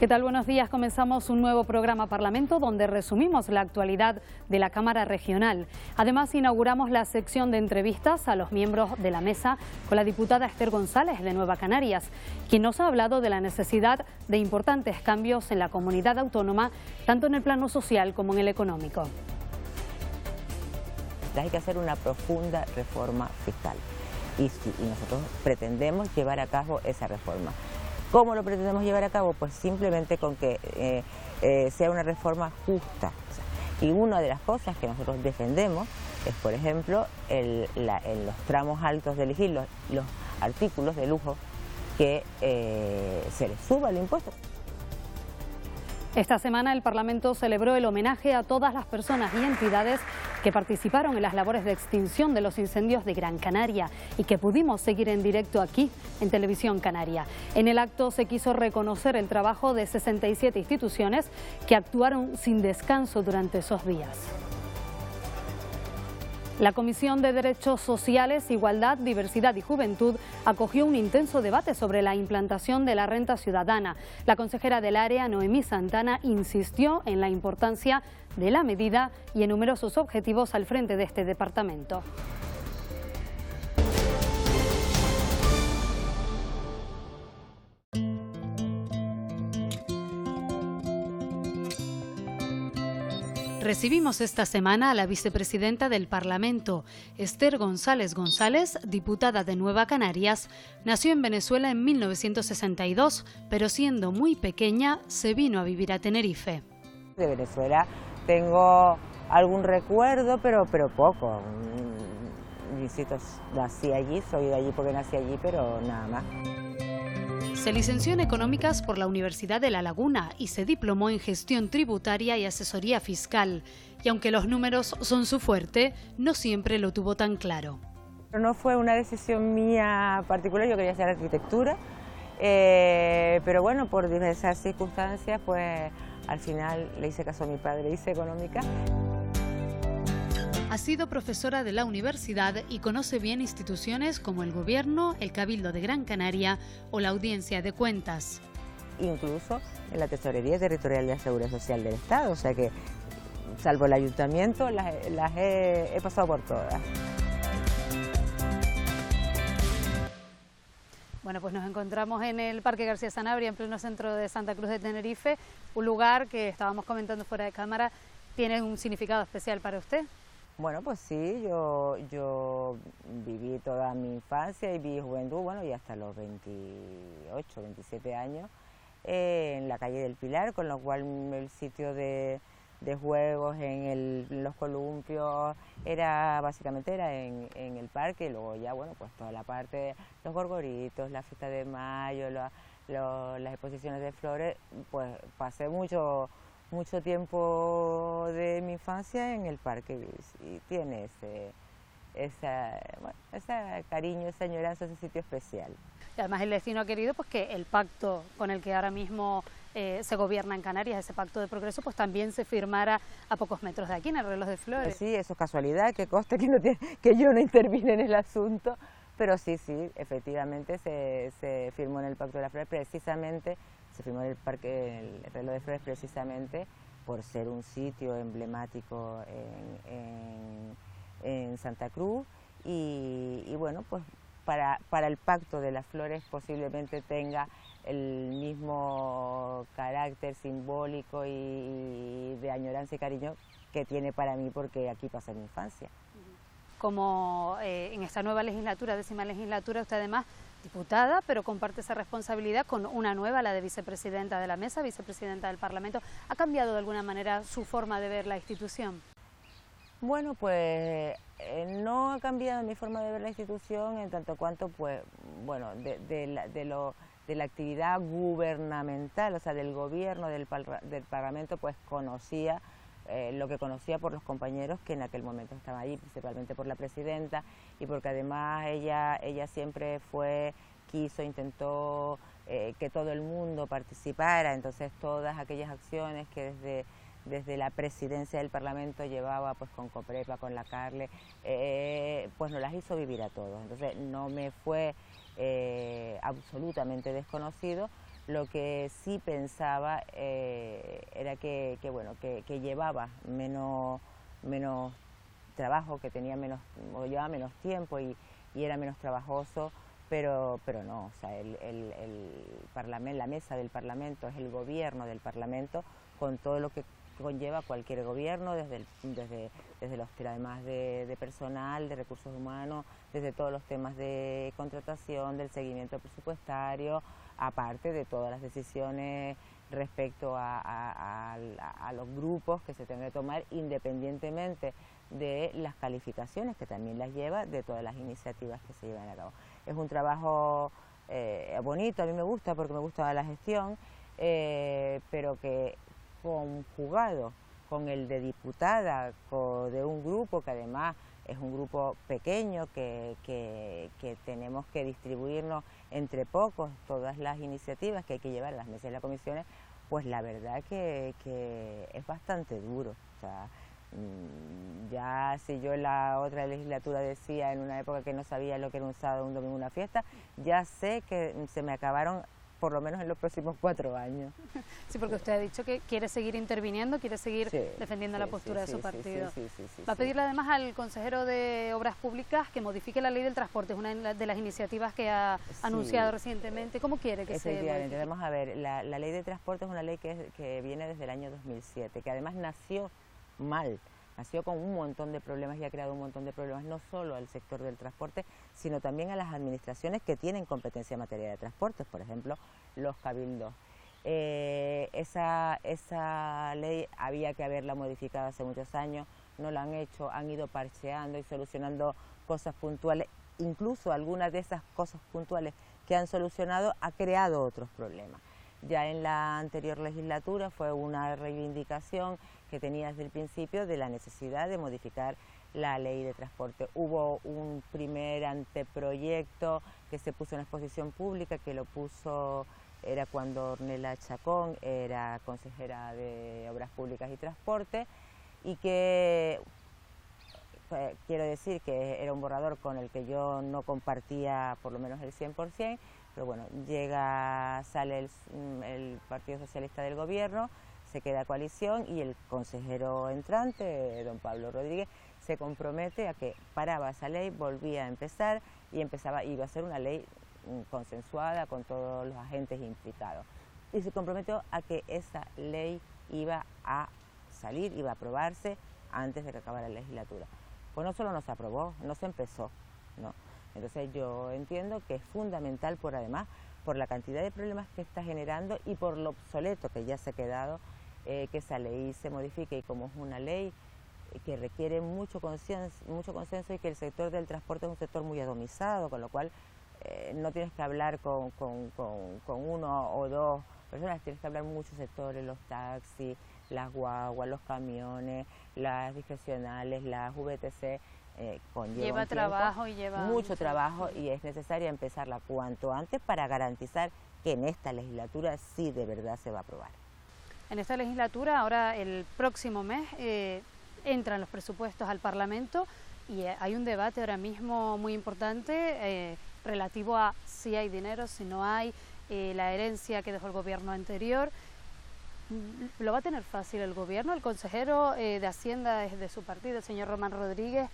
¿Qué tal? Buenos días. Comenzamos un nuevo programa Parlamento donde resumimos la actualidad de la Cámara Regional. Además, inauguramos la sección de entrevistas a los miembros de la mesa con la diputada Esther González de Nueva Canarias, quien nos ha hablado de la necesidad de importantes cambios en la comunidad autónoma, tanto en el plano social como en el económico. Hay que hacer una profunda reforma fiscal y nosotros pretendemos llevar a cabo esa reforma. ¿Cómo lo pretendemos llevar a cabo? Pues simplemente con que sea una reforma justa. Y una de las cosas que nosotros defendemos es, por ejemplo, en los tramos altos de elegir los artículos de lujo que se les suba el impuesto. Esta semana el Parlamento celebró el homenaje a todas las personas y entidades que participaron en las labores de extinción de los incendios de Gran Canaria y que pudimos seguir en directo aquí, en Televisión Canaria. En el acto se quiso reconocer el trabajo de 67 instituciones que actuaron sin descanso durante esos días. La Comisión de Derechos Sociales, Igualdad, Diversidad y Juventud acogió un intenso debate sobre la implantación de la renta ciudadana. La consejera del área, Noemí Santana, insistió en la importancia de la medida y enumeró sus objetivos al frente de este departamento. Recibimos esta semana a la vicepresidenta del Parlamento, Esther González González, diputada de Nueva Canarias. Nació en Venezuela en 1962, pero siendo muy pequeña se vino a vivir a Tenerife. De Venezuela tengo algún recuerdo, pero poco. Insisto, nací allí, soy de allí porque nací allí, pero nada más. Se licenció en Económicas por la Universidad de La Laguna y se diplomó en Gestión Tributaria y Asesoría Fiscal. Y aunque los números son su fuerte, no siempre lo tuvo tan claro. No fue una decisión mía particular, yo quería hacer arquitectura, pero bueno, por diversas circunstancias, pues al final le hice caso a mi padre, hice Económicas. Ha sido profesora de la universidad y conoce bien instituciones como el Gobierno, el Cabildo de Gran Canaria o la Audiencia de Cuentas. Incluso en la Tesorería Territorial de la Seguridad Social del Estado, o sea que, salvo el Ayuntamiento, las he pasado por todas. Bueno, pues nos encontramos en el Parque García Sanabria, en pleno centro de Santa Cruz de Tenerife, un lugar que estábamos comentando fuera de cámara, tiene un significado especial para usted. Bueno, pues sí, yo viví toda mi infancia y mi juventud, bueno, y hasta los 28, 27 años, en la calle del Pilar, con lo cual el sitio de juegos en los columpios básicamente era en el parque, y luego ya, bueno, pues toda la parte, los gorgoritos, la fiesta de mayo, las exposiciones de flores, pues pasé mucho tiempo de mi infancia en el parque y tiene ese cariño, esa añoranza, ese sitio especial. Y además el destino ha querido pues, que el pacto con el que ahora mismo se gobierna en Canarias, ese pacto de progreso, pues también se firmara a pocos metros de aquí, en el Reloj de Flores. Pues sí, eso es casualidad, que conste que yo no intervine en el asunto, pero sí, efectivamente se firmó en el Pacto de las Flores, precisamente, se firmó en el Parque, el Reloj de Flores, precisamente por ser un sitio emblemático en Santa Cruz y bueno, pues para el Pacto de las Flores posiblemente tenga el mismo carácter simbólico y de añoranza y cariño que tiene para mí, porque aquí pasé mi infancia. Como en esta nueva legislatura, 10ª legislatura, usted además diputada, pero comparte esa responsabilidad con una nueva, la de vicepresidenta de la mesa, vicepresidenta del Parlamento. ¿Ha cambiado de alguna manera su forma de ver la institución? Bueno, pues no ha cambiado mi forma de ver la institución en tanto cuanto, pues, bueno, de la actividad gubernamental, o sea, del gobierno, del Parlamento, pues conocía lo que conocía por los compañeros que en aquel momento estaban allí, principalmente por la presidenta, y porque además ella siempre intentó que todo el mundo participara, entonces todas aquellas acciones que desde la presidencia del Parlamento llevaba, pues con Coprepa, con la Carle, pues nos las hizo vivir a todos. Entonces no me fue absolutamente desconocido Lo que sí pensaba era bueno, que llevaba menos trabajo, que tenía o llevaba menos tiempo y era menos trabajoso, pero no, o sea, Parlamento, la mesa del Parlamento es el gobierno del Parlamento, con todo lo que conlleva cualquier gobierno, desde los temas de personal, de recursos humanos, desde todos los temas de contratación, del seguimiento presupuestario, aparte de todas las decisiones respecto a los grupos que se tienen que tomar, independientemente de las calificaciones, que también las lleva, de todas las iniciativas que se llevan a cabo. Es un trabajo bonito, a mí me gusta porque me gusta la gestión, pero que conjugado con el de diputada de un grupo que además es un grupo pequeño, que tenemos que distribuirnos entre pocos todas las iniciativas que hay que llevar a las mesas de las comisiones, pues la verdad que es bastante duro. O sea, ya si yo en la otra legislatura decía en una época que no sabía lo que era un sábado, un domingo, una fiesta, ya sé que se me acabaron por lo menos en los próximos 4 años. Sí, porque usted ha dicho que quiere seguir interviniendo, quiere seguir defendiendo la postura de su partido. Va a pedirle además al consejero de Obras Públicas que modifique la ley del transporte, es una de las iniciativas que ha anunciado recientemente. ¿Cómo quiere que se modifique? Vamos a ver, la ley de transporte es una ley que viene desde el año 2007, que además nació mal. Nació con un montón de problemas y ha creado un montón de problemas, no solo al sector del transporte, sino también a las administraciones que tienen competencia en materia de transportes, por ejemplo, los cabildos. Esa ley había que haberla modificado hace muchos años, no la han hecho, han ido parcheando y solucionando cosas puntuales, incluso algunas de esas cosas puntuales que han solucionado ha creado otros problemas. Ya en la anterior legislatura fue una reivindicación que tenía desde el principio de la necesidad de modificar la ley de transporte. Hubo un primer anteproyecto que se puso en exposición pública, que lo puso, era cuando Ornella Chacón era consejera de Obras Públicas y Transporte, y que quiero decir que era un borrador con el que yo no compartía por lo menos el 100%, pero bueno, sale el Partido Socialista del Gobierno, se queda coalición y el consejero entrante, don Pablo Rodríguez, se compromete a que paraba esa ley, volvía a empezar y iba a ser una ley consensuada con todos los agentes implicados. Y se comprometió a que esa ley iba a salir, iba a aprobarse antes de que acabara la legislatura. Pues no solo no se aprobó, no se empezó, ¿no? Entonces yo entiendo que es fundamental, además, por la cantidad de problemas que está generando y por lo obsoleto que ya se ha quedado, que esa ley se modifique, y como es una ley que requiere mucho consenso y que el sector del transporte es un sector muy atomizado, con lo cual no tienes que hablar con uno o dos personas, tienes que hablar muchos sectores, los taxis, las guaguas, los camiones, las discrecionales, las VTC, lleva trabajo y lleva mucho trabajo, y es necesario empezarla cuanto antes para garantizar que en esta legislatura sí de verdad se va a aprobar. En esta legislatura, ahora el próximo mes, entran los presupuestos al Parlamento y hay un debate ahora mismo muy importante relativo a si hay dinero, si no hay, la herencia que dejó el gobierno anterior. ¿Lo va a tener fácil el gobierno? El consejero de Hacienda es de su partido, el señor Román Rodríguez.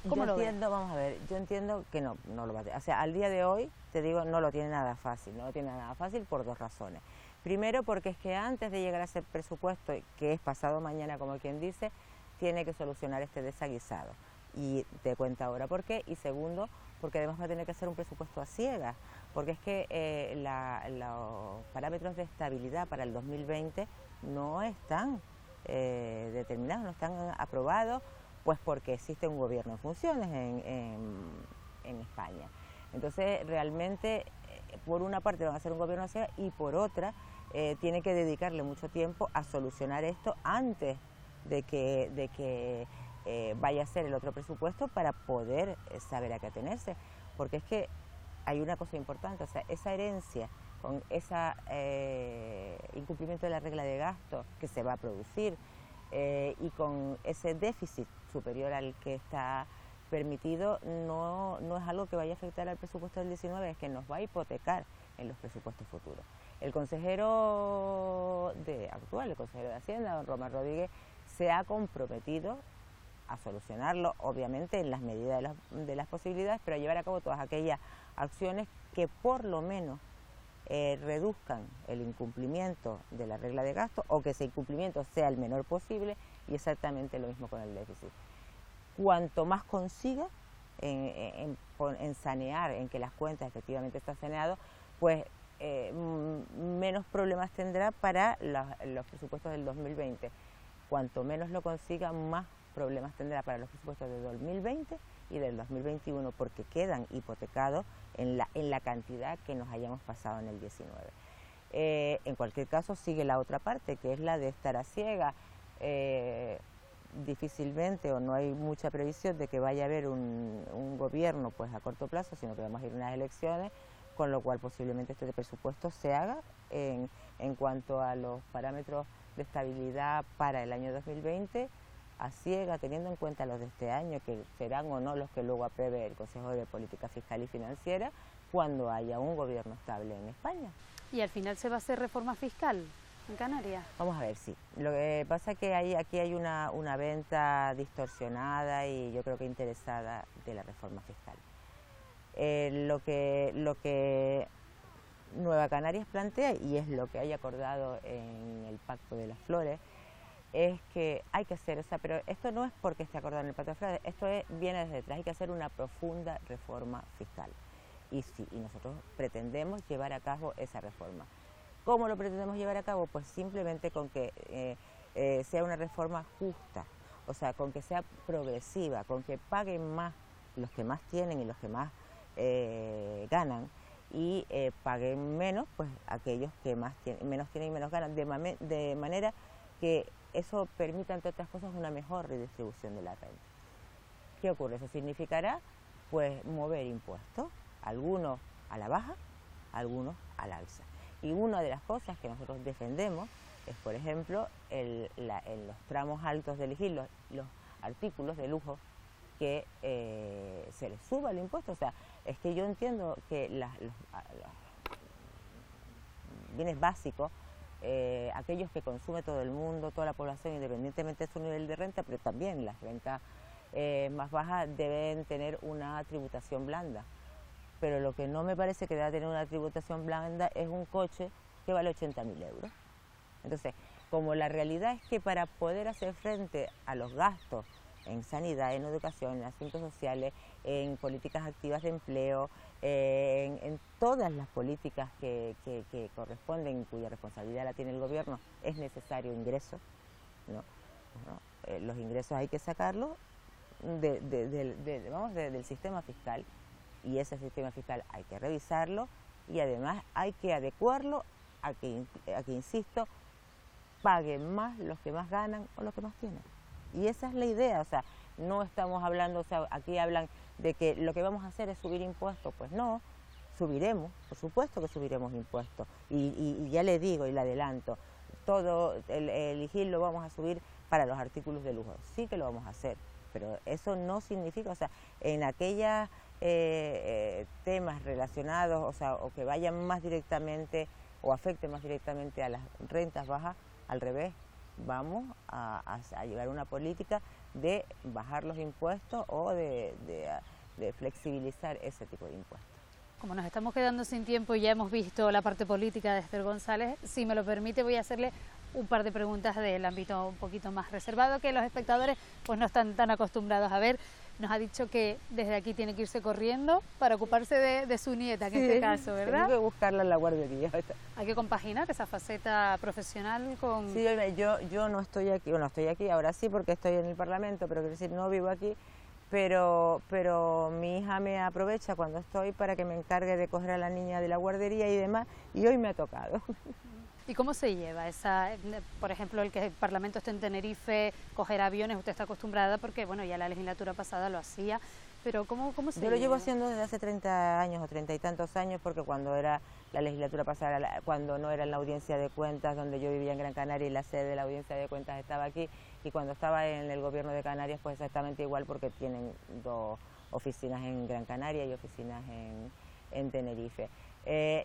¿Cómo lo ve? Vamos a ver, yo entiendo que no lo va a tener. O sea, al día de hoy, te digo, no lo tiene nada fácil. No lo tiene nada fácil por 2 razones. Primero, porque es que antes de llegar a ese presupuesto, que es pasado mañana, como quien dice, tiene que solucionar este desaguisado. Y te cuento ahora por qué. Y segundo, porque además va a tener que hacer un presupuesto a ciegas, porque es que los parámetros de estabilidad para el 2020 no están determinados, no están aprobados, pues porque existe un gobierno en funciones en España. Entonces, realmente, por una parte van a hacer un gobierno a ciegas y por otra tiene que dedicarle mucho tiempo a solucionar esto antes de que vaya a ser el otro presupuesto, para poder saber a qué atenerse. Porque es que hay una cosa importante, o sea, esa herencia con ese incumplimiento de la regla de gasto que se va a producir y con ese déficit superior al que está permitido, no es algo que vaya a afectar al presupuesto del 19, es que nos va a hipotecar en los presupuestos futuros. El consejero actual, el consejero de Hacienda, don Román Rodríguez, se ha comprometido a solucionarlo, obviamente en las medidas de las posibilidades, pero a llevar a cabo todas aquellas acciones que por lo menos reduzcan el incumplimiento de la regla de gasto, o que ese incumplimiento sea el menor posible, y exactamente lo mismo con el déficit. Cuanto más consiga en sanear, en que las cuentas efectivamente están saneadas, pues menos problemas tendrá para los presupuestos del 2020. Cuanto menos lo consiga, más problemas tendrá para los presupuestos del 2020 y del 2021, porque quedan hipotecados en la cantidad que nos hayamos pasado en el 19. En cualquier caso, sigue la otra parte, que es la de estar a ciegas. Difícilmente, o no hay mucha previsión de que vaya a haber un gobierno pues a corto plazo, sino que vamos a ir a unas elecciones, con lo cual posiblemente este presupuesto se haga en cuanto a los parámetros de estabilidad para el año 2020, a ciega, teniendo en cuenta los de este año, que serán o no los que luego apruebe el Consejo de Política Fiscal y Financiera, cuando haya un gobierno estable en España. ¿Y al final se va a hacer reforma fiscal en Canarias? Vamos a ver, sí. Lo que pasa es que aquí hay una venta distorsionada y yo creo que interesada de la reforma fiscal. Lo que Nueva Canarias plantea, y es lo que hay acordado en el Pacto de las Flores, es que hay que hacer, pero esto no es porque esté acordado en el Pacto de las Flores, esto viene desde detrás, hay que hacer una profunda reforma fiscal. Y sí, y nosotros pretendemos llevar a cabo esa reforma. ¿Cómo lo pretendemos llevar a cabo? Pues simplemente con que sea una reforma justa, o sea, con que sea progresiva, con que paguen más los que más tienen y los que más ganan, y paguen menos pues aquellos que menos tienen y menos ganan, de manera que eso permita, entre otras cosas, una mejor redistribución de la renta. ¿Qué ocurre? Eso significará pues mover impuestos, algunos a la baja, algunos al alza. Y una de las cosas que nosotros defendemos es, por ejemplo, en los tramos altos de elegir los artículos de lujo, que se les suba el impuesto. O sea, es que yo entiendo que los bienes básicos, aquellos que consume todo el mundo, toda la población, independientemente de su nivel de renta, pero también las rentas más bajas deben tener una tributación blanda. Pero lo que no me parece que deba tener una tributación blanda es un coche que vale 80.000 euros. Entonces, como la realidad es que para poder hacer frente a los gastos en sanidad, en educación, en asuntos sociales, en políticas activas de empleo, en todas las políticas que corresponden, cuya responsabilidad la tiene el gobierno, es necesario ingresos, ¿no? Bueno, los ingresos hay que sacarlos del sistema fiscal, y ese sistema fiscal hay que revisarlo, y además hay que adecuarlo a que, insisto, paguen más los que más ganan o los que más tienen. Y esa es la idea, o sea, no estamos hablando, o sea, aquí hablan de que lo que vamos a hacer es subir impuestos. Pues no, subiremos, por supuesto que subiremos impuestos. Y ya le digo y le adelanto, todo el IGIL lo vamos a subir para los artículos de lujo. Sí que lo vamos a hacer, pero eso no significa, o sea, en aquellos temas relacionados, o sea, o que vayan más directamente o afecten más directamente a las rentas bajas, al revés. Vamos a llevar una política de bajar los impuestos o de flexibilizar ese tipo de impuestos. Como nos estamos quedando sin tiempo y ya hemos visto la parte política de Esther González, si me lo permite voy a hacerle un par de preguntas del ámbito un poquito más reservado, que los espectadores pues no están tan acostumbrados a ver. Nos ha dicho que desde aquí tiene que irse corriendo para ocuparse de su nieta, en este caso, ¿verdad? Tengo que buscarla en la guardería. Hay que compaginar esa faceta profesional con... Sí, yo no estoy aquí, bueno, estoy aquí ahora sí porque estoy en el Parlamento, pero quiero decir, no vivo aquí, pero mi hija me aprovecha cuando estoy para que me encargue de coger a la niña de la guardería y demás, y hoy me ha tocado. ¿Y cómo se lleva esa, por ejemplo, el que el Parlamento esté en Tenerife, coger aviones? Usted está acostumbrada porque, bueno, ya la legislatura pasada lo hacía, pero ¿cómo se lleva? Yo lo llevo haciendo desde hace 30 años o 30 y tantos años, porque cuando era la legislatura pasada, cuando no era en la Audiencia de Cuentas, donde yo vivía en Gran Canaria y la sede de la Audiencia de Cuentas estaba aquí, y cuando estaba en el gobierno de Canarias, pues exactamente igual, porque tienen 2 oficinas en Gran Canaria y oficinas en Tenerife.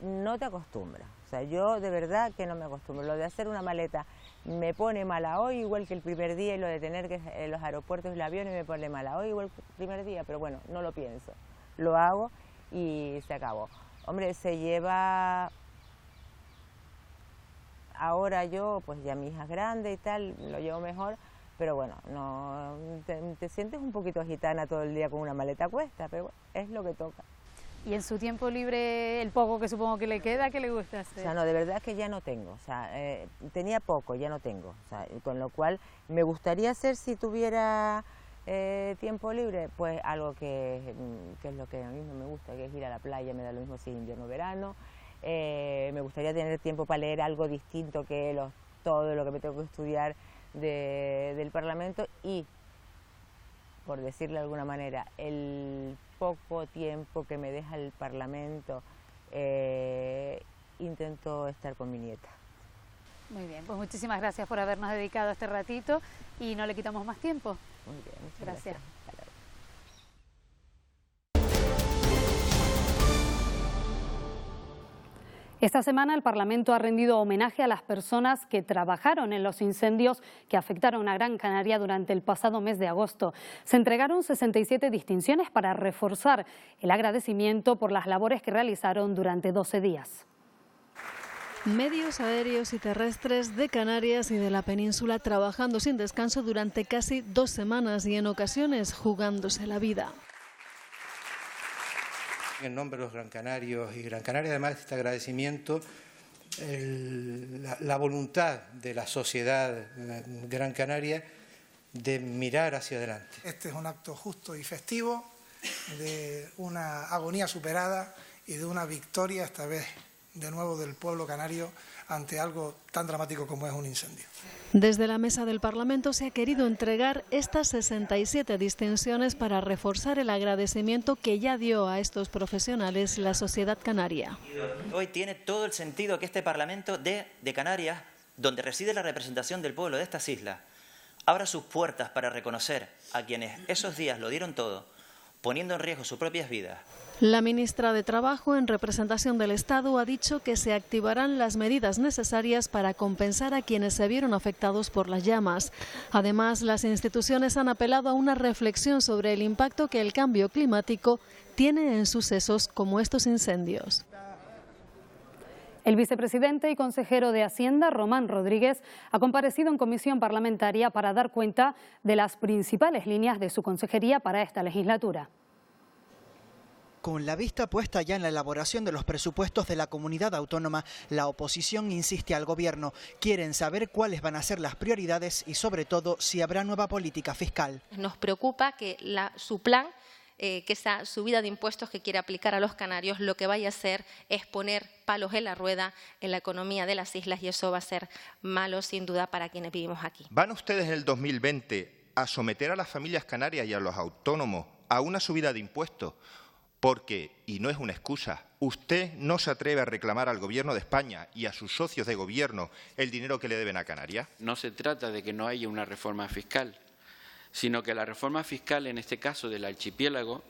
no te acostumbras. O sea, yo de verdad que no me acostumbro. Lo de hacer una maleta me pone mala hoy, igual que el primer día, y lo de tener que los aeropuertos y los aviones me pone mala hoy, igual que el primer día, pero bueno, no lo pienso. Lo hago y se acabó. Hombre, se lleva... Ahora yo, pues ya mi hija es grande y tal, lo llevo mejor, pero bueno, no te sientes un poquito gitana todo el día con una maleta a cuesta, pero bueno, es lo que toca. ¿Y en su tiempo libre, el poco que supongo que le queda, qué le gusta hacer? O sea, no, de verdad que ya no tengo, o sea, tenía poco, ya no tengo, o sea, con lo cual me gustaría hacer, si tuviera tiempo libre, pues algo que es lo que a mí me gusta, que es ir a la playa, me da lo mismo si es invierno o verano. Me gustaría tener tiempo para leer algo distinto que todo lo que me tengo que estudiar del Parlamento, y, por decirlo de alguna manera, el poco tiempo que me deja el Parlamento, intento estar con mi nieta. Muy bien, pues muchísimas gracias por habernos dedicado este ratito y no le quitamos más tiempo. Muy bien, muchas Gracias. Esta semana el Parlamento ha rendido homenaje a las personas que trabajaron en los incendios que afectaron a Gran Canaria durante el pasado mes de agosto. Se entregaron 67 distinciones para reforzar el agradecimiento por las labores que realizaron durante 12 días. Medios aéreos y terrestres de Canarias y de la península trabajando sin descanso durante casi 2 semanas y en ocasiones jugándose la vida. En nombre de los Gran Canarios y Gran Canaria, además de este agradecimiento, la voluntad de la sociedad Gran Canaria de mirar hacia adelante. Este es un acto justo y festivo de una agonía superada y de una victoria, esta vez de nuevo del pueblo canario, ante algo tan dramático como es un incendio. Desde la mesa del Parlamento se ha querido entregar estas 67 distinciones para reforzar el agradecimiento que ya dio a estos profesionales la sociedad canaria. Hoy tiene todo el sentido que este Parlamento de Canarias, donde reside la representación del pueblo de estas islas, abra sus puertas para reconocer a quienes esos días lo dieron todo, poniendo en riesgo sus propias vidas. La ministra de Trabajo, en representación del Estado, ha dicho que se activarán las medidas necesarias para compensar a quienes se vieron afectados por las llamas. Además, las instituciones han apelado a una reflexión sobre el impacto que el cambio climático tiene en sucesos como estos incendios. El vicepresidente y consejero de Hacienda, Román Rodríguez, ha comparecido en comisión parlamentaria para dar cuenta de las principales líneas de su consejería para esta legislatura. Con la vista puesta ya en la elaboración de los presupuestos de la comunidad autónoma, la oposición insiste al gobierno. Quieren saber cuáles van a ser las prioridades y, sobre todo, si habrá nueva política fiscal. Nos preocupa que su plan, que esa subida de impuestos que quiere aplicar a los canarios, lo que vaya a hacer es poner palos en la rueda en la economía de las islas, y eso va a ser malo, sin duda, para quienes vivimos aquí. ¿Van ustedes en el 2020 a someter a las familias canarias y a los autónomos a una subida de impuestos? Porque, y no es una excusa, usted no se atreve a reclamar al Gobierno de España y a sus socios de gobierno el dinero que le deben a Canarias. No se trata de que no haya una reforma fiscal, sino que la reforma fiscal, en este caso del archipiélago,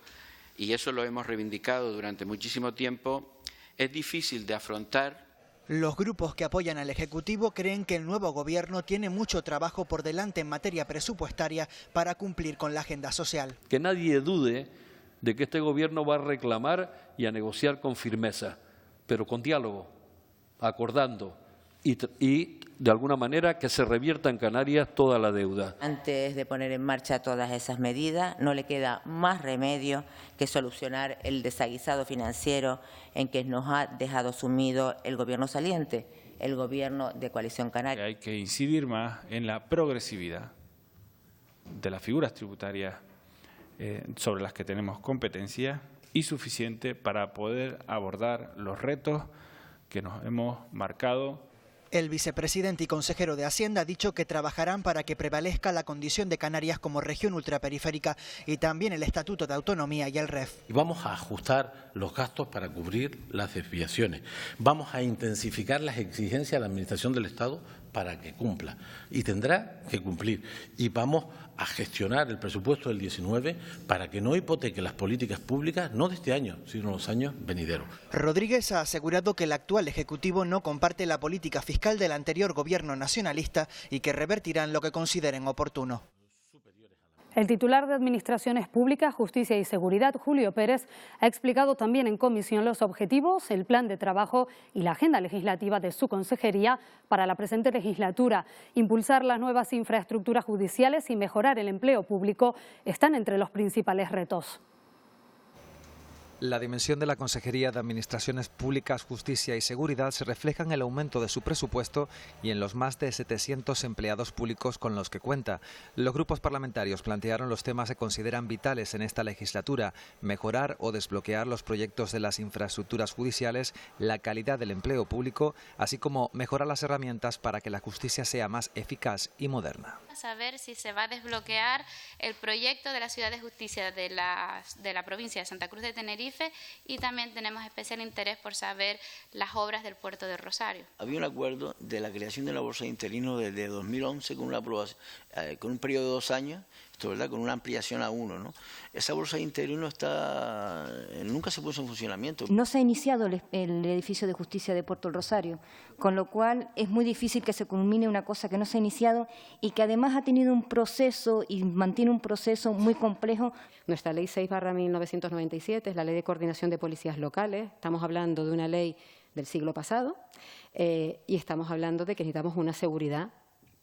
y eso lo hemos reivindicado durante muchísimo tiempo, es difícil de afrontar. Los grupos que apoyan al Ejecutivo creen que el nuevo Gobierno tiene mucho trabajo por delante en materia presupuestaria para cumplir con la agenda social. Que nadie dude de que este Gobierno va a reclamar y a negociar con firmeza, pero con diálogo, acordando y de alguna manera que se revierta en Canarias toda la deuda. Antes de poner en marcha todas esas medidas, no le queda más remedio que solucionar el desaguisado financiero en que nos ha dejado sumido el Gobierno saliente, el Gobierno de Coalición Canaria. Hay que incidir más en la progresividad de las figuras tributarias sobre las que tenemos competencia y suficiente para poder abordar los retos que nos hemos marcado. El vicepresidente y consejero de Hacienda ha dicho que trabajarán para que prevalezca la condición de Canarias como región ultraperiférica y también el Estatuto de Autonomía y el REF. Y vamos a ajustar los gastos para cubrir las desviaciones. Vamos a intensificar las exigencias a la Administración del Estado para que cumpla, y tendrá que cumplir. Y vamos a gestionar el presupuesto del 19 para que no hipoteque las políticas públicas, no de este año, sino los años venideros. Rodríguez ha asegurado que el actual Ejecutivo no comparte la política fiscal del anterior gobierno nacionalista y que revertirán lo que consideren oportuno. El titular de Administraciones Públicas, Justicia y Seguridad, Julio Pérez, ha explicado también en comisión los objetivos, el plan de trabajo y la agenda legislativa de su consejería para la presente legislatura. Impulsar las nuevas infraestructuras judiciales y mejorar el empleo público están entre los principales retos. La dimensión de la Consejería de Administraciones Públicas, Justicia y Seguridad se refleja en el aumento de su presupuesto y en los más de 700 empleados públicos con los que cuenta. Los grupos parlamentarios plantearon los temas que consideran vitales en esta legislatura: mejorar o desbloquear los proyectos de las infraestructuras judiciales, la calidad del empleo público, así como mejorar las herramientas para que la justicia sea más eficaz y moderna. Saber si se va a desbloquear el proyecto de la Ciudad de Justicia de la provincia de Santa Cruz de Tenerife, y también tenemos especial interés por saber las obras del puerto de Rosario. Había un acuerdo de la creación de la bolsa de interinos desde 2011 con una aprobación, con un periodo de 2 años, esto, ¿verdad?, con una ampliación a 1, ¿no? Esa bolsa de interinos nunca se puso en funcionamiento. No se ha iniciado el edificio de justicia de Puerto del Rosario, con lo cual es muy difícil que se culmine una cosa que no se ha iniciado y que además ha tenido un proceso y mantiene un proceso muy complejo. Nuestra ley 6/1997 es la ley de coordinación de policías locales. Estamos hablando de una ley del siglo pasado y estamos hablando de que necesitamos una seguridad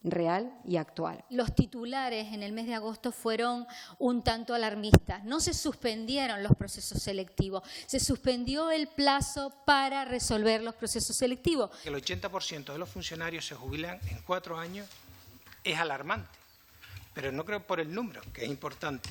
real y actual. Los titulares en el mes de agosto fueron un tanto alarmistas. No se suspendieron los procesos selectivos, se suspendió el plazo para resolver los procesos selectivos. El 80% de los funcionarios se jubilan en 4 años es alarmante, pero no creo por el número, que es importante.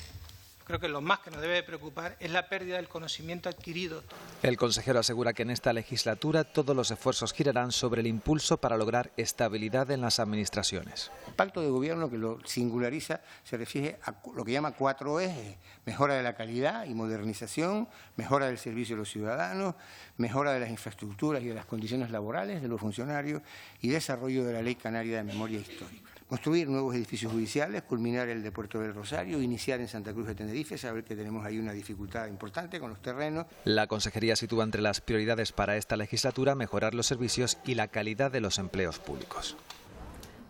Creo que lo más que nos debe preocupar es la pérdida del conocimiento adquirido. El consejero asegura que en esta legislatura todos los esfuerzos girarán sobre el impulso para lograr estabilidad en las administraciones. El pacto de gobierno, que lo singulariza, se refiere a lo que llama 4 ejes: mejora de la calidad y modernización, mejora del servicio a los ciudadanos, mejora de las infraestructuras y de las condiciones laborales de los funcionarios y desarrollo de la Ley Canaria de Memoria Histórica. Construir nuevos edificios judiciales, culminar el de Puerto del Rosario, iniciar en Santa Cruz de Tenerife, saber que tenemos ahí una dificultad importante con los terrenos. La consejería sitúa entre las prioridades para esta legislatura mejorar los servicios y la calidad de los empleos públicos.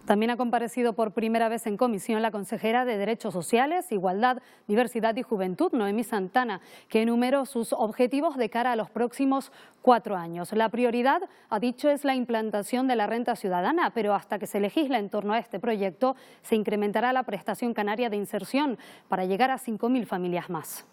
También ha comparecido por primera vez en comisión la consejera de Derechos Sociales, Igualdad, Diversidad y Juventud, Noemí Santana, que enumeró sus objetivos de cara a los próximos 4 años. La prioridad, ha dicho, es la implantación de la renta ciudadana, pero hasta que se legisle en torno a este proyecto, se incrementará la prestación canaria de inserción para llegar a 5.000 familias más.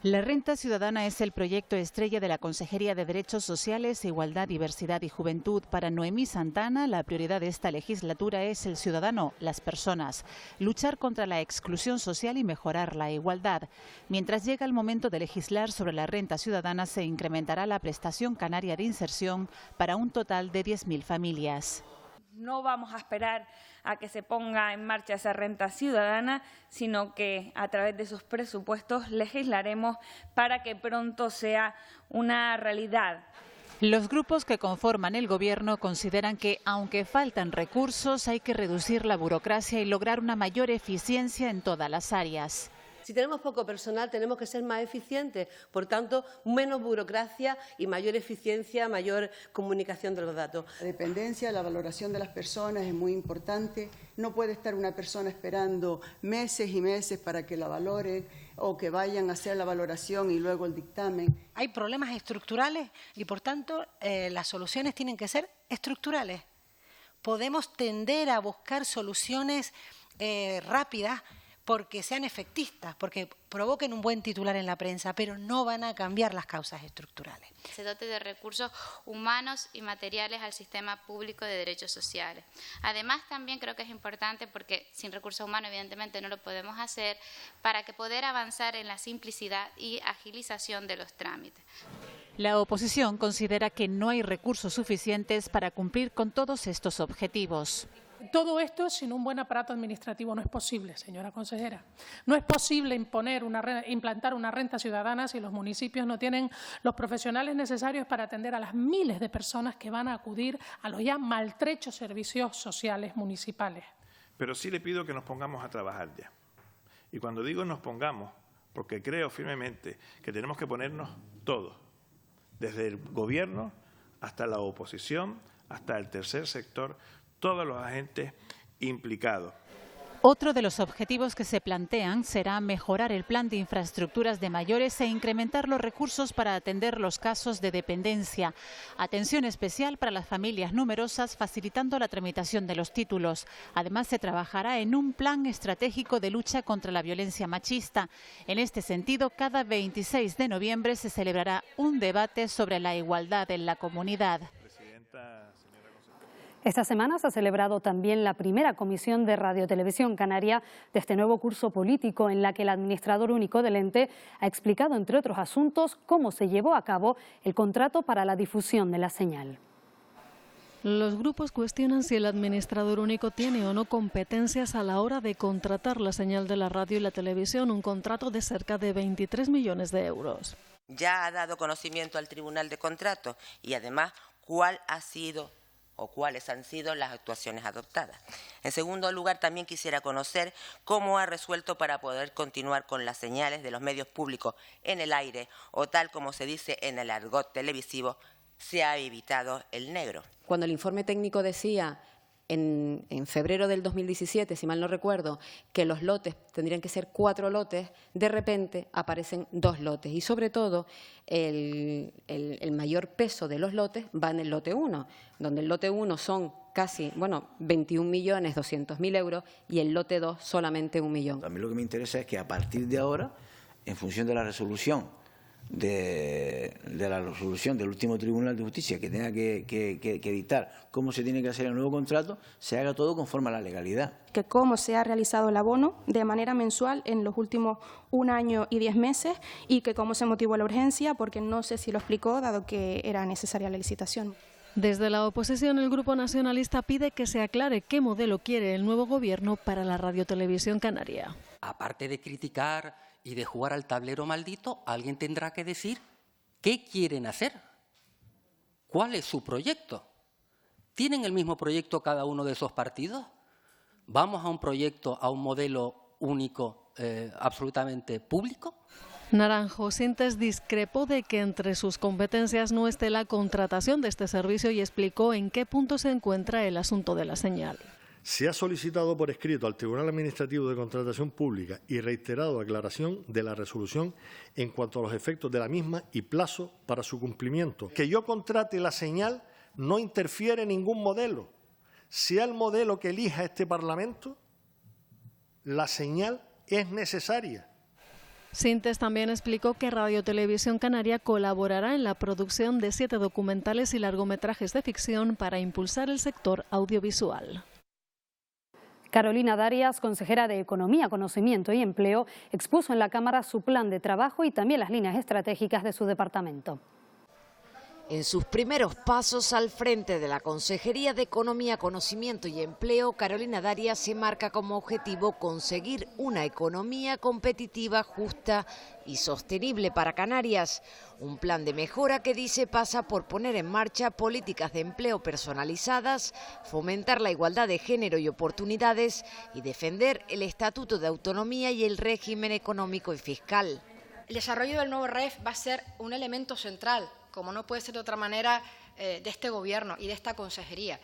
La renta ciudadana es el proyecto estrella de la Consejería de Derechos Sociales, Igualdad, Diversidad y Juventud. Para Noemí Santana, la prioridad de esta legislatura es el ciudadano, las personas, luchar contra la exclusión social y mejorar la igualdad. Mientras llega el momento de legislar sobre la renta ciudadana, se incrementará la prestación canaria de inserción para un total de 10.000 familias. No vamos a esperar a que se ponga en marcha esa renta ciudadana, sino que a través de sus presupuestos legislaremos para que pronto sea una realidad. Los grupos que conforman el Gobierno consideran que, aunque faltan recursos, hay que reducir la burocracia y lograr una mayor eficiencia en todas las áreas. Si tenemos poco personal, tenemos que ser más eficientes. Por tanto, menos burocracia y mayor eficiencia, mayor comunicación de los datos. La dependencia, la valoración de las personas es muy importante. No puede estar una persona esperando meses y meses para que la valoren o que vayan a hacer la valoración y luego el dictamen. Hay problemas estructurales y, por tanto, las soluciones tienen que ser estructurales. Podemos tender a buscar soluciones rápidas, porque sean efectistas, porque provoquen un buen titular en la prensa, pero no van a cambiar las causas estructurales. Se dote de recursos humanos y materiales al sistema público de derechos sociales. Además, también creo que es importante, porque sin recursos humanos evidentemente no lo podemos hacer, para que poder avanzar en la simplicidad y agilización de los trámites. La oposición considera que no hay recursos suficientes para cumplir con todos estos objetivos. todo esto sin un buen aparato administrativo no es posible, señora consejera. No es posible implantar una renta ciudadana si los municipios no tienen los profesionales necesarios para atender a las miles de personas que van a acudir a los ya maltrechos servicios sociales municipales. Pero sí le pido que nos pongamos a trabajar ya. Y cuando digo nos pongamos, porque creo firmemente que tenemos que ponernos todos, desde el Gobierno hasta la oposición, hasta el tercer sector, todos los agentes implicados. Otro de los objetivos que se plantean será mejorar el plan de infraestructuras de mayores e incrementar los recursos para atender los casos de dependencia. Atención especial para las familias numerosas, facilitando la tramitación de los títulos. Además, se trabajará en un plan estratégico de lucha contra la violencia machista. En este sentido, cada 26 de noviembre se celebrará un debate sobre la igualdad en la comunidad. Esta semana se ha celebrado también la primera comisión de Radiotelevisión Canaria de este nuevo curso político, en la que el administrador único del ente ha explicado, entre otros asuntos, cómo se llevó a cabo el contrato para la difusión de la señal. Los grupos cuestionan si el administrador único tiene o no competencias a la hora de contratar la señal de la radio y la televisión, un contrato de cerca de 23 millones de euros. Ya ha dado conocimiento al Tribunal de Contratos y además cuál ha sido o cuáles han sido las actuaciones adoptadas. En segundo lugar, también quisiera conocer cómo ha resuelto para poder continuar con las señales de los medios públicos en el aire o, tal como se dice en el argot televisivo, se ha evitado el negro. Cuando el informe técnico decía en febrero del 2017, si mal no recuerdo, que los lotes tendrían que ser 4 lotes, de repente aparecen 2 lotes. Y sobre todo, el mayor peso de los lotes va en el lote 1, donde el lote 1 son casi, 21.200.000 euros y el lote 2 solamente 1 millón. A mí lo que me interesa es que a partir de ahora, en función de la resolución del último Tribunal de Justicia que tenga que dictar cómo se tiene que hacer el nuevo contrato, se haga todo conforme a la legalidad. Que cómo se ha realizado el abono de manera mensual en los últimos 1 año y 10 meses y que cómo se motivó la urgencia, porque no sé si lo explicó, dado que era necesaria la licitación. Desde la oposición, el Grupo Nacionalista pide que se aclare qué modelo quiere el nuevo Gobierno para la Radiotelevisión Canaria. Aparte de criticar y de jugar al tablero maldito, alguien tendrá que decir qué quieren hacer, cuál es su proyecto. ¿Tienen el mismo proyecto cada uno de esos partidos? ¿Vamos a un proyecto, a un modelo único absolutamente público? Naranjo Sintes discrepó de que entre sus competencias no esté la contratación de este servicio y explicó en qué punto se encuentra el asunto de la señal. Se ha solicitado por escrito al Tribunal Administrativo de Contratación Pública y reiterado aclaración de la resolución en cuanto a los efectos de la misma y plazo para su cumplimiento. Que yo contrate la señal no interfiere en ningún modelo. Sea el modelo que elija este Parlamento, la señal es necesaria. Sintes también explicó que Radiotelevisión Canaria colaborará en la producción de 7 documentales y largometrajes de ficción para impulsar el sector audiovisual. Carolina Darias, consejera de Economía, Conocimiento y Empleo, expuso en la Cámara su plan de trabajo y también las líneas estratégicas de su departamento. En sus primeros pasos al frente de la Consejería de Economía, Conocimiento y Empleo, Carolina Darias se marca como objetivo conseguir una economía competitiva, justa y sostenible para Canarias. Un plan de mejora que dice pasa por poner en marcha políticas de empleo personalizadas, fomentar la igualdad de género y oportunidades y defender el Estatuto de Autonomía y el régimen económico y fiscal. El desarrollo del nuevo REF va a ser un elemento central, como no puede ser de otra manera, de este Gobierno y de esta consejería.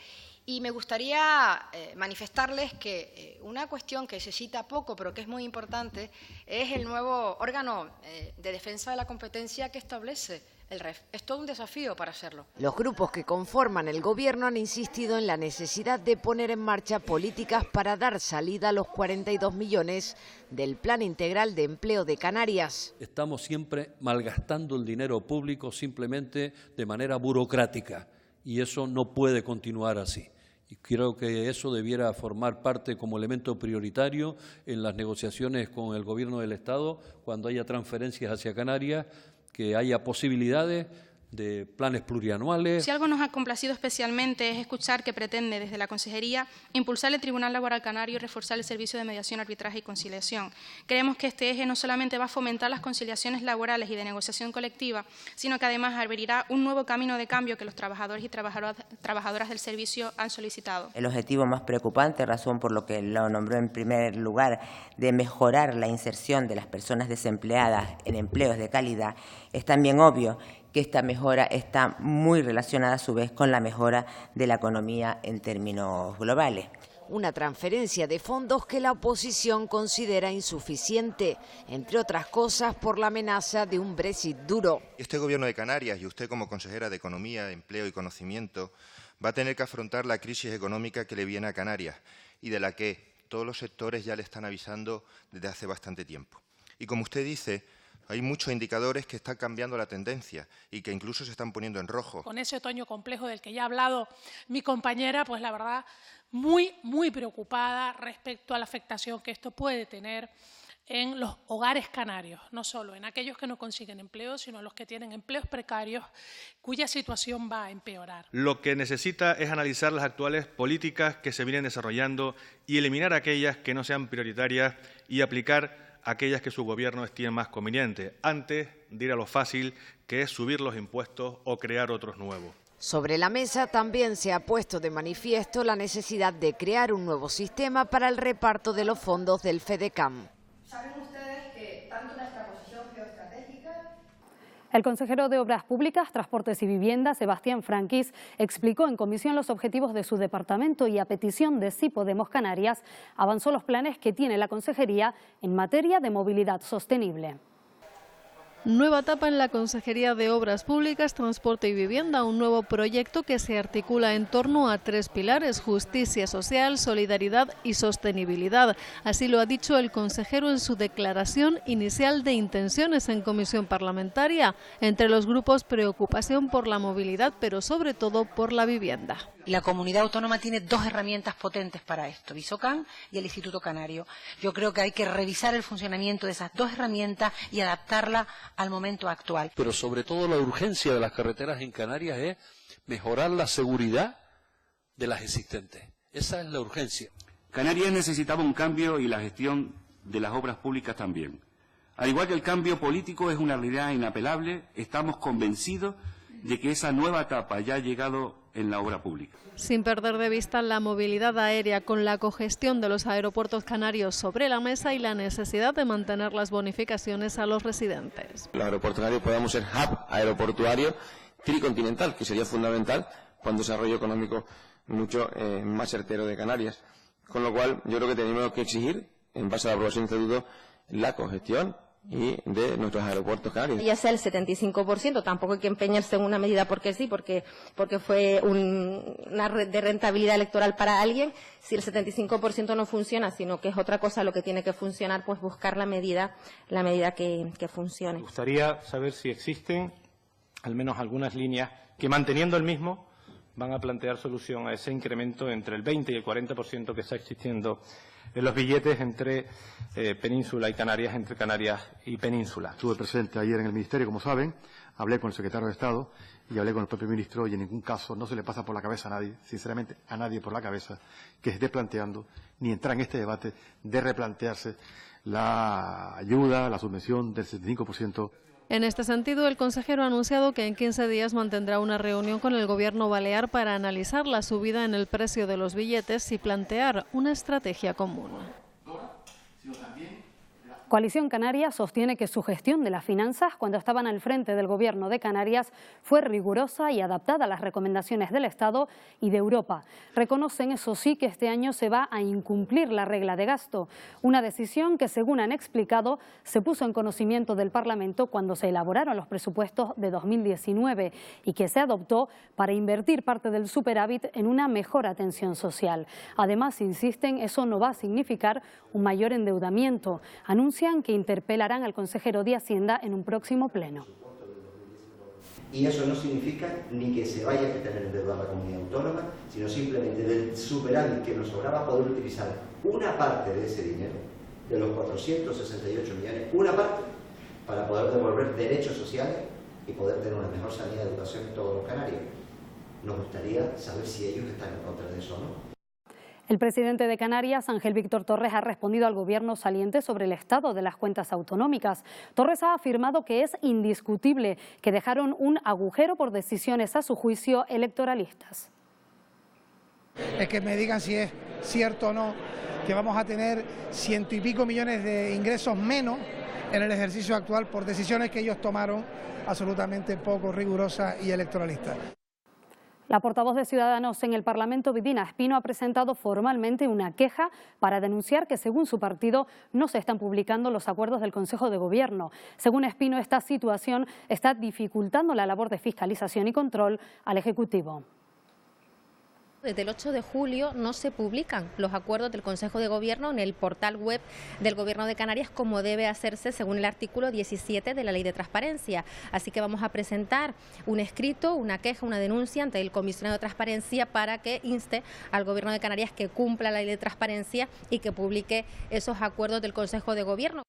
Y me gustaría manifestarles que una cuestión que se cita poco, pero que es muy importante, es el nuevo órgano de defensa de la competencia que establece el REF. Es todo un desafío para hacerlo. Los grupos que conforman el Gobierno han insistido en la necesidad de poner en marcha políticas para dar salida a los 42 millones del Plan Integral de Empleo de Canarias. Estamos siempre malgastando el dinero público simplemente de manera burocrática y eso no puede continuar así. Y creo que eso debiera formar parte como elemento prioritario en las negociaciones con el Gobierno del Estado cuando haya transferencias hacia Canarias, que haya posibilidades de planes plurianuales. Si algo nos ha complacido especialmente es escuchar que pretende desde la Consejería impulsar el Tribunal Laboral Canario y reforzar el servicio de mediación, arbitraje y conciliación. Creemos que este eje no solamente va a fomentar las conciliaciones laborales y de negociación colectiva, sino que además abrirá un nuevo camino de cambio que los trabajadores y trabajadoras del servicio han solicitado. El objetivo más preocupante, razón por lo que lo nombró en primer lugar, de mejorar la inserción de las personas desempleadas en empleos de calidad, es también obvio que esta mejora está muy relacionada a su vez con la mejora de la economía en términos globales. Una transferencia de fondos que la oposición considera insuficiente, entre otras cosas por la amenaza de un Brexit duro. Este Gobierno de Canarias y usted como consejera de Economía, Empleo y Conocimiento va a tener que afrontar la crisis económica que le viene a Canarias y de la que todos los sectores ya le están avisando desde hace bastante tiempo. Y como usted dice, hay muchos indicadores que están cambiando la tendencia y que incluso se están poniendo en rojo. Con ese otoño complejo del que ya ha hablado mi compañera, pues la verdad, muy preocupada respecto a la afectación que esto puede tener en los hogares canarios, no solo en aquellos que no consiguen empleo, sino en los que tienen empleos precarios, cuya situación va a empeorar. Lo que necesita es analizar las actuales políticas que se vienen desarrollando y eliminar aquellas que no sean prioritarias y aplicar aquellas que su Gobierno estime más conveniente, antes de ir a lo fácil, que es subir los impuestos o crear otros nuevos. Sobre la mesa también se ha puesto de manifiesto la necesidad de crear un nuevo sistema para el reparto de los fondos del FEDECAM. ¿Saben ustedes que tanto nuestra posición geoestratégica? El consejero de Obras Públicas, Transportes y Vivienda, Sebastián Franquis, explicó en comisión los objetivos de su departamento y a petición de Sí Podemos Canarias avanzó los planes que tiene la consejería en materia de movilidad sostenible. Nueva etapa en la Consejería de Obras Públicas, Transporte y Vivienda, un nuevo proyecto que se articula en torno a 3 pilares: justicia social, solidaridad y sostenibilidad. Así lo ha dicho el consejero en su declaración inicial de intenciones en comisión parlamentaria. Entre los grupos, preocupación por la movilidad, pero sobre todo por la vivienda. La comunidad autónoma tiene 2 herramientas potentes para esto, Visocan y el Instituto Canario. Yo creo que hay que revisar el funcionamiento de esas 2 herramientas y adaptarla al momento actual. Pero sobre todo la urgencia de las carreteras en Canarias es mejorar la seguridad de las existentes. Esa es la urgencia. Canarias necesitaba un cambio y la gestión de las obras públicas también. Al igual que el cambio político es una realidad inapelable, estamos convencidos de que esa nueva etapa ya ha llegado en la obra pública. Sin perder de vista la movilidad aérea, con la cogestión de los aeropuertos canarios sobre la mesa y la necesidad de mantener las bonificaciones a los residentes. Los aeropuertos canarios podamos ser hub aeroportuario tricontinental, que sería fundamental para un desarrollo económico mucho más certero de Canarias. Con lo cual, yo creo que tenemos que exigir, en base a la aprobación del estatuto, la cogestión y de nuestros aeropuertos canarios. Ya sea el 75%, tampoco hay que empeñarse en una medida porque sí, porque fue una red de rentabilidad electoral para alguien. Si el 75% no funciona, sino que es otra cosa lo que tiene que funcionar, pues buscar la medida que funcione. Me gustaría saber si existen al menos algunas líneas que, manteniendo el mismo, van a plantear solución a ese incremento entre el 20 y el 40% que está existiendo en los billetes entre Península y Canarias, entre Canarias y Península. Estuve presente ayer en el Ministerio, como saben, hablé con el secretario de Estado y hablé con el propio ministro y en ningún caso no se le pasa por la cabeza a nadie, sinceramente a nadie por la cabeza, que esté planteando ni entrar en este debate de replantearse la ayuda, la subvención del 75%. En este sentido, el consejero ha anunciado que en 15 días mantendrá una reunión con el Gobierno balear para analizar la subida en el precio de los billetes y plantear una estrategia común. Coalición Canaria sostiene que su gestión de las finanzas, cuando estaban al frente del Gobierno de Canarias, fue rigurosa y adaptada a las recomendaciones del Estado y de Europa. Reconocen, eso sí, que este año se va a incumplir la regla de gasto, una decisión que, según han explicado, se puso en conocimiento del Parlamento cuando se elaboraron los presupuestos de 2019 y que se adoptó para invertir parte del superávit en una mejor atención social. Además, insisten, eso no va a significar un mayor endeudamiento. Anuncian que interpelarán al consejero de Hacienda en un próximo pleno. Y eso no significa ni que se vaya a tener endeudada la comunidad autónoma, sino simplemente del superávit que nos sobraba poder utilizar una parte de ese dinero, de los 468 millones, una parte, para poder devolver derechos sociales y poder tener una mejor sanidad y educación en todos los canarios. Nos gustaría saber si ellos están en contra de eso o no. El presidente de Canarias, Ángel Víctor Torres, ha respondido al gobierno saliente sobre el estado de las cuentas autonómicas. Torres ha afirmado que es indiscutible que dejaron un agujero por decisiones, a su juicio, electoralistas. Es que me digan si es cierto o no que vamos a tener 100 y pico millones de ingresos menos en el ejercicio actual por decisiones que ellos tomaron absolutamente poco rigurosas y electoralistas. La portavoz de Ciudadanos en el Parlamento, Vidina Espino, ha presentado formalmente una queja para denunciar que, según su partido, no se están publicando los acuerdos del Consejo de Gobierno. Según Espino, esta situación está dificultando la labor de fiscalización y control al Ejecutivo. Desde el 8 de julio no se publican los acuerdos del Consejo de Gobierno en el portal web del Gobierno de Canarias, como debe hacerse según el artículo 17 de la Ley de Transparencia. Así que vamos a presentar un escrito, una queja, una denuncia ante el comisionado de Transparencia para que inste al Gobierno de Canarias que cumpla la Ley de Transparencia y que publique esos acuerdos del Consejo de Gobierno.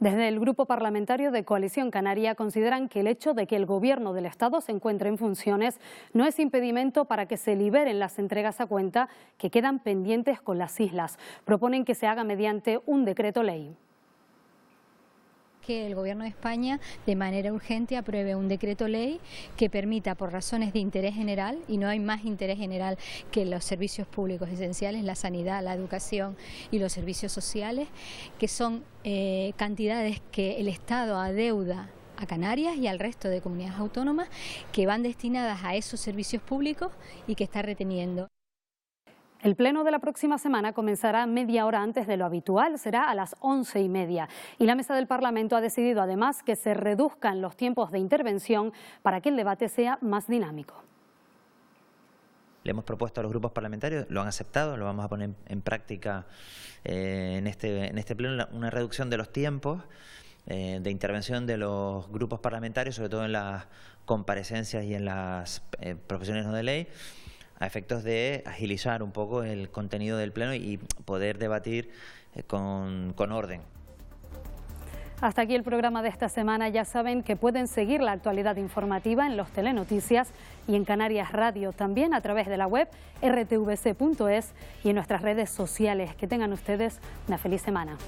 Desde el Grupo Parlamentario de Coalición Canaria consideran que el hecho de que el Gobierno del Estado se encuentre en funciones no es impedimento para que se liberen las entregas a cuenta que quedan pendientes con las islas. Proponen que se haga mediante un decreto ley. Que el Gobierno de España de manera urgente apruebe un decreto ley que permita, por razones de interés general, y no hay más interés general que los servicios públicos esenciales, la sanidad, la educación y los servicios sociales, que son cantidades que el Estado adeuda a Canarias y al resto de comunidades autónomas, que van destinadas a esos servicios públicos y que está reteniendo. El pleno de la próxima semana comenzará media hora antes de lo habitual, será a las 11:30. Y la mesa del Parlamento ha decidido además que se reduzcan los tiempos de intervención para que el debate sea más dinámico. Le hemos propuesto a los grupos parlamentarios, lo han aceptado, lo vamos a poner en práctica en este pleno, una reducción de los tiempos de intervención de los grupos parlamentarios, sobre todo en las comparecencias y en las proposiciones no de ley, a efectos de agilizar un poco el contenido del pleno y poder debatir con orden. Hasta aquí el programa de esta semana. Ya saben que pueden seguir la actualidad informativa en los Telenoticias y en Canarias Radio, también a través de la web rtvc.es y en nuestras redes sociales. Que tengan ustedes una feliz semana.